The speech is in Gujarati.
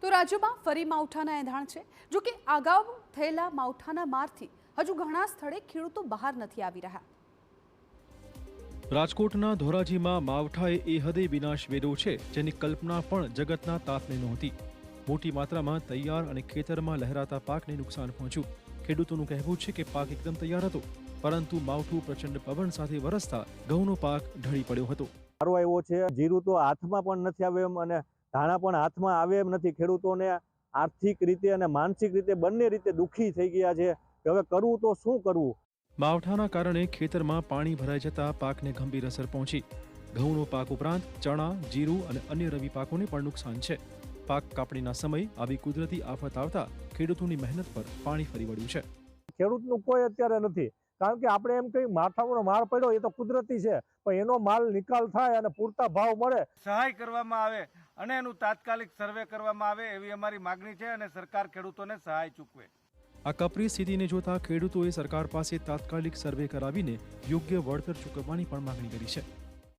તો રાજ્યમાં ફરી માવઠાના એંધાણ છે। જો કે અગાઉ થયેલા માવઠાના મારથી હજુ ઘણા સ્થળે ખેડૂતો બહાર નથી આવી રહ્યા। રાજકોટના ધોરાજીમાં માવઠાએ એ હદે વિનાશ વેર્યો છે જેની કલ્પના પણ જગતના તાતને નહોતી। મોટી માત્રામાં તૈયાર અને ખેતરમાં લહેરાતા પાકને નુકસાન પહોંચ્યું। ખેડૂતોનું કહેવું છે કે પાક એકદમ તૈયાર હતો, પરંતુ માવઠું પ્રચંડ પવન સાથે વરસતા ઘઉંનો પાક ઢળી પડ્યો હતો। સારો આવ્યો છે, જીરું તો હાથમાં પણ નથી આવે એમ અને ધાણા પણ હાથમાં આવે એમ નથી। ખેડૂતોને આર્થિક રીતે અને માનસિક રીતે બંને રીતે દુઃખી થઈ ગયા છે કે હવે કરવું તો શું કરવું। માવઠાના કારણે ખેતરમાં પાણી ભરાઈ જતા પાકને ગંભીર અસર પહોંચી। ઘઉંનો પાક ઉપરાંત ચણા, જીરું અને અન્ય રવિ પાકોને પણ નુકસાન છે। પાક કાપણીના સમય આવી કુદરતી આફત આવતા ખેડૂતોની મહેનત પર પાણી ફરી વળ્યું છે। ખેડૂતનું કોઈ અત્યારે નથી, કારણ કે આપણે એમ કહી માવઠાનો માર પડ્યો એ તો કુદરતી છે, પણ એનો માલ નિકાલ થાય અને પૂરતા ભાવ મળે, સહાય કરવામાં આવે અને એનું તાત્કાલિક સર્વે કરવામાં આવે એવી અમારી માગણી છે અને સરકાર ખેડૂતોને સહાય ચૂકવે। આ કપરી સ્થિતિને જોતા ખેડૂતોએ સરકાર પાસે તાત્કાલિક સર્વે કરાવીને યોગ્ય વળતર ચૂકવવાની પણ માંગણી કરી છે।